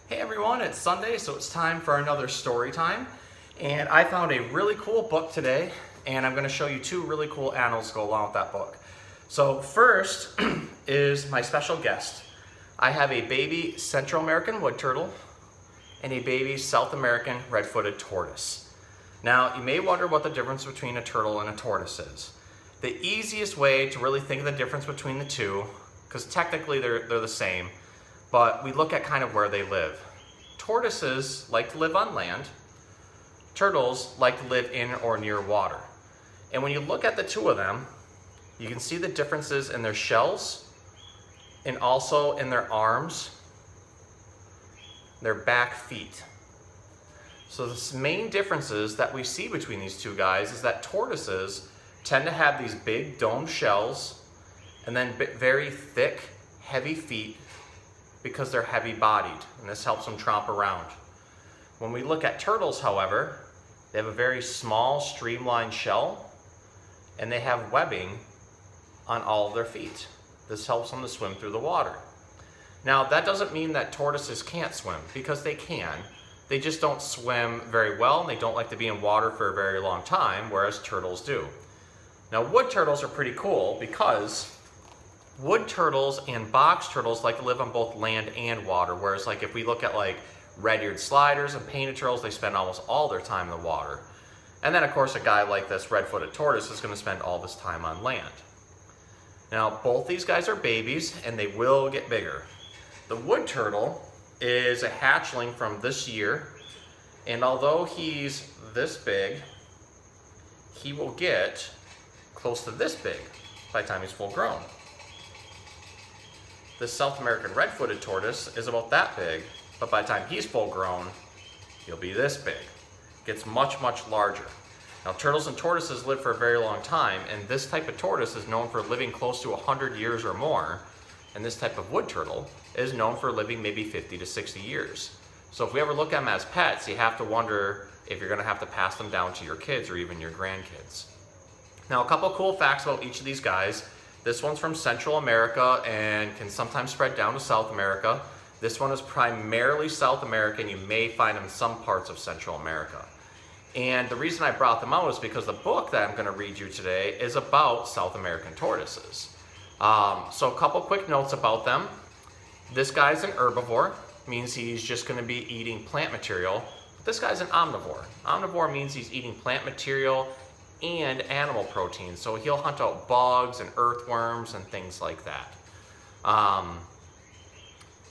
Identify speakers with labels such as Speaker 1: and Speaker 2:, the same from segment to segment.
Speaker 1: Hey everyone, it's Sunday, so it's time for another story time. And I found a really cool book today, and I'm going to show you two really cool animals to go along with that book. So first is my special guest. I have a baby Central American wood turtle and a baby South American red-footed tortoise. Now, you may wonder what the difference between a turtle and a tortoise is. The easiest way to really think of the difference between the two, because technically they're the same, but we look at kind of where they live. Tortoises like to live on land. Turtles like to live in or near water. And when you look at the two of them, you can see the differences in their shells and also in their arms, their back feet. So the main differences that we see between these two guys is that tortoises tend to have these big domed shells and then very thick, heavy feet because they're heavy bodied, and this helps them tromp around. When we look at turtles, however, they have a very small streamlined shell and they have webbing on all of their feet. This helps them to swim through the water. Now, that doesn't mean that tortoises can't swim, because they can. They just don't swim very well, and they don't like to be in water for a very long time, whereas turtles do. Now, wood turtles are pretty cool because wood turtles and box turtles like to live on both land and water, whereas like if we look at like red-eared sliders and painted turtles, they spend almost all their time in the water. And then of course a guy like this red-footed tortoise is going to spend all of his time on land. Now, both these guys are babies and they will get bigger. The wood turtle is a hatchling from this year, and although he's this big, he will get close to this big by the time he's full grown. This South American red-footed tortoise is about that big, but by the time he's full grown, he'll be this big. Gets much, much larger. Now, turtles and tortoises live for a very long time, and this type of tortoise is known for living close to 100 years or more, and this type of wood turtle is known for living maybe 50 to 60 years. So if we ever look at them as pets, you have to wonder if you're going to have to pass them down to your kids or even your grandkids. Now, a couple cool facts about each of these guys. This one's from Central America and can sometimes spread down to South America. This one is primarily South American. You may find them in some parts of Central America. And the reason I brought them out is because the book that I'm going to read you today is about South American tortoises. So a couple quick notes about them. This guy's an herbivore, means he's just going to be eating plant material. This guy's an omnivore. Omnivore means he's eating plant material and animal protein, so he'll hunt out bugs and earthworms and things like that.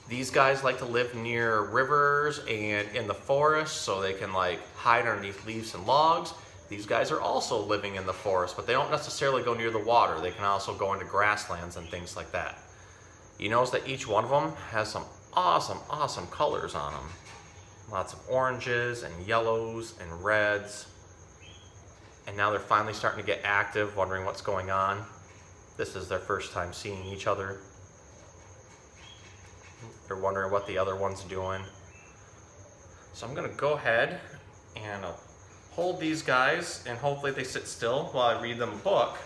Speaker 1: These guys like to live near rivers and in the forest, so they can like hide underneath leaves and logs. These guys are also living in the forest, but they don't necessarily go near the water. They can also go into grasslands and things like that. You notice that each one of them has some awesome colors on them. Lots of oranges and yellows and reds. And now they're finally starting to get active, wondering what's going on. This is their first time seeing each other. They're wondering what the other one's doing. So I'm going to go ahead and hold these guys, and hopefully they sit still while I read them a book.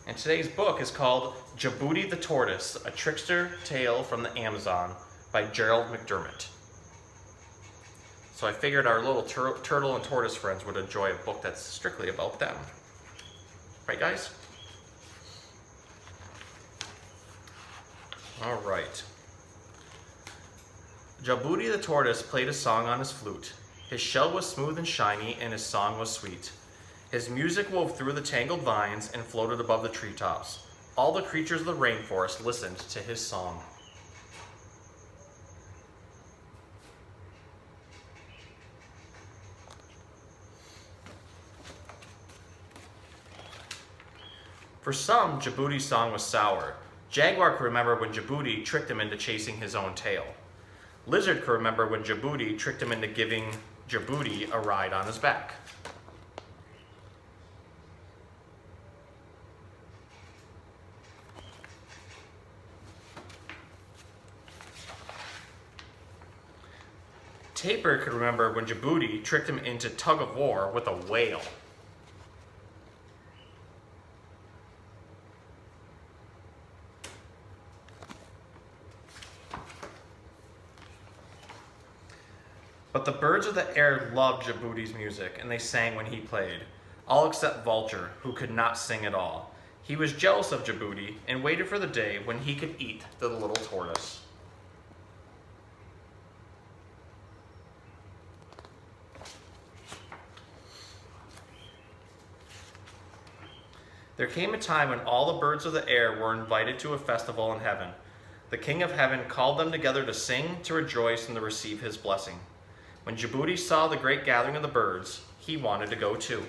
Speaker 1: And today's book is called Jabuti the Tortoise, A Trickster Tale from the Amazon by Gerald McDermott. So I figured our little turtle and tortoise friends would enjoy a book that's strictly about them. Right, guys? All right. Jabuti the tortoise played a song on his flute. His shell was smooth and shiny, and his song was sweet. His music wove through the tangled vines and floated above the treetops. All the creatures of the rainforest listened to his song. For some, Jabuti's song was sour. Jaguar could remember when Jabuti tricked him into chasing his own tail. Lizard could remember when Jabuti tricked him into giving Jabuti a ride on his back. Tapir could remember when Jabuti tricked him into tug of war with a whale. But the birds of the air loved Jabuti's music, and they sang when he played, all except Vulture, who could not sing at all. He was jealous of Jabuti and waited for the day when he could eat the little tortoise. There came a time when all the birds of the air were invited to a festival in heaven. The King of Heaven called them together to sing, to rejoice, and to receive his blessing. When Jabuti saw the great gathering of the birds, he wanted to go too.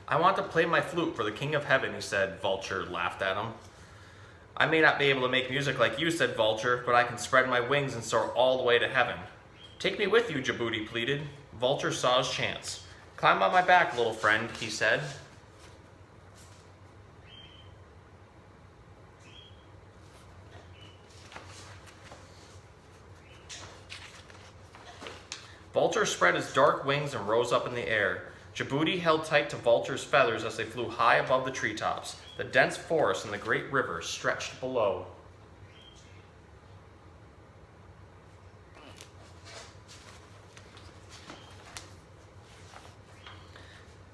Speaker 1: I want to play my flute for the King of Heaven, he said. Vulture laughed at him. I may not be able to make music like you, said Vulture, but I can spread my wings and soar all the way to heaven. Take me with you, Jabuti pleaded. Vulture saw his chance. Climb on my back, little friend, he said. Vulture spread his dark wings and rose up in the air. Jabuti held tight to Vulture's feathers as they flew high above the treetops. The dense forest and the great river stretched below.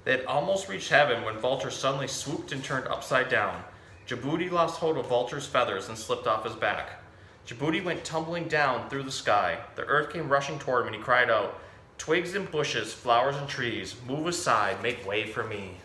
Speaker 1: They had almost reached heaven when Vulture suddenly swooped and turned upside down. Jabuti lost hold of Vulture's feathers and slipped off his back. Jabuti went tumbling down through the sky. The earth came rushing toward him and he cried out, "Twigs and bushes, flowers and trees, move aside, make way for me."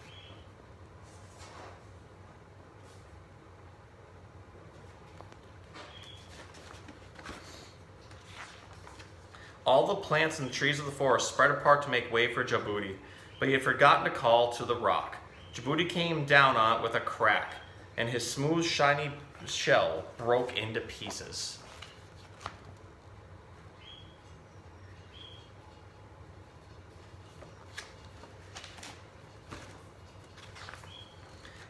Speaker 1: All the plants and trees of the forest spread apart to make way for Jabuti, but he had forgotten to call to the rock. Jabuti came down on it with a crack, and his smooth, shiny shell broke into pieces.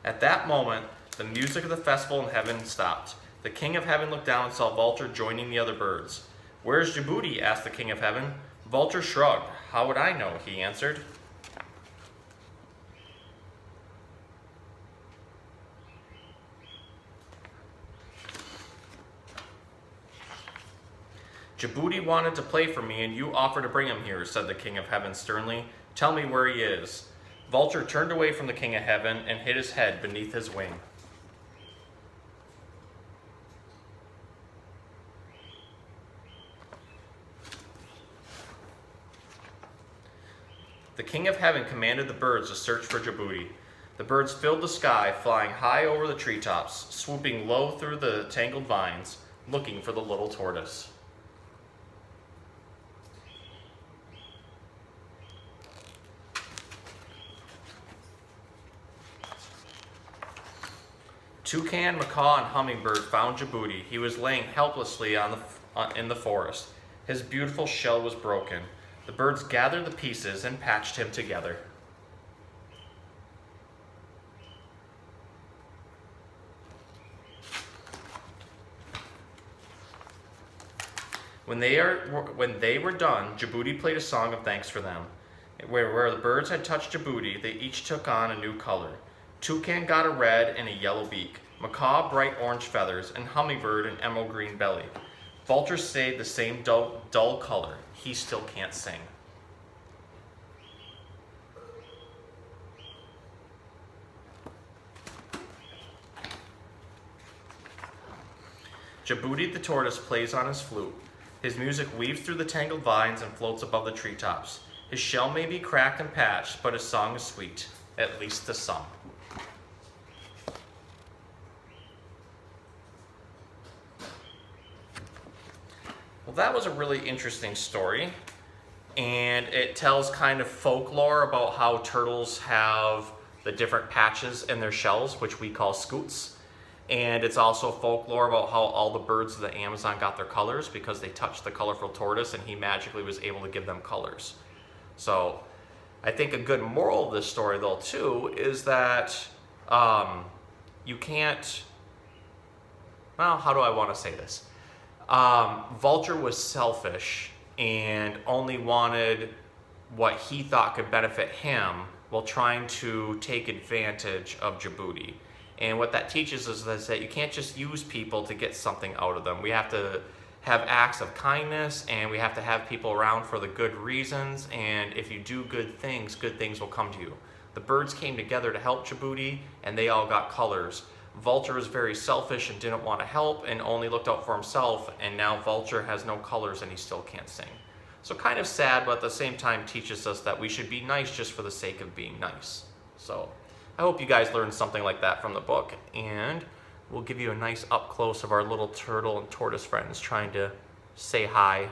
Speaker 1: At that moment, the music of the festival in heaven stopped. The King of Heaven looked down and saw Vulture joining the other birds. "Where's Jabuti?" asked the King of Heaven. Vulture shrugged. "How would I know?" he answered. "Jabuti wanted to play for me and you offered to bring him here," said the King of Heaven sternly. "Tell me where he is." Vulture turned away from the King of Heaven and hid his head beneath his wing. The King of Heaven commanded the birds to search for Jabuti. The birds filled the sky, flying high over the treetops, swooping low through the tangled vines, looking for the little tortoise. Toucan, macaw, and hummingbird found Jabuti. He was laying helplessly in the forest. His beautiful shell was broken. The birds gathered the pieces and patched him together. When they were done, Jabuti played a song of thanks for them. Where the birds had touched Jabuti, they each took on a new color. Toucan got a red and a yellow beak, macaw bright orange feathers, and hummingbird an emerald green belly. Vulture stayed the same dull color. He still can't sing. Jabuti the tortoise plays on his flute. His music weaves through the tangled vines and floats above the treetops. His shell may be cracked and patched, but his song is sweet, at least to some. Well, that was a really interesting story, and it tells kind of folklore about how turtles have the different patches in their shells, which we call scutes. And it's also folklore about how all the birds of the Amazon got their colors because they touched the colorful tortoise and he magically was able to give them colors. So I think a good moral of this story, though, too, is that you can't, well, how do I want to say this? Vulture was selfish and only wanted what he thought could benefit him while trying to take advantage of Jabuti. And what that teaches us is that you can't just use people to get something out of them. We have to have acts of kindness, and we have to have people around for the good reasons, and if you do good things will come to you. The birds came together to help Jabuti, and they all got colors. Vulture was very selfish and didn't want to help and only looked out for himself, and now Vulture has no colors and he still can't sing. So kind of sad, but at the same time teaches us that we should be nice just for the sake of being nice. So I hope you guys learned something like that from the book, and we'll give you a nice up close of our little turtle and tortoise friends trying to say hi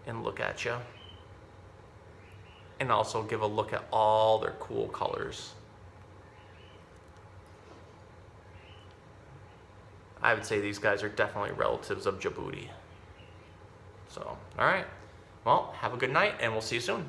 Speaker 1: and look at you. And also give a look at all their cool colors. I would say these guys are definitely relatives of Jabuti. So, all right. Well, have a good night, and we'll see you soon.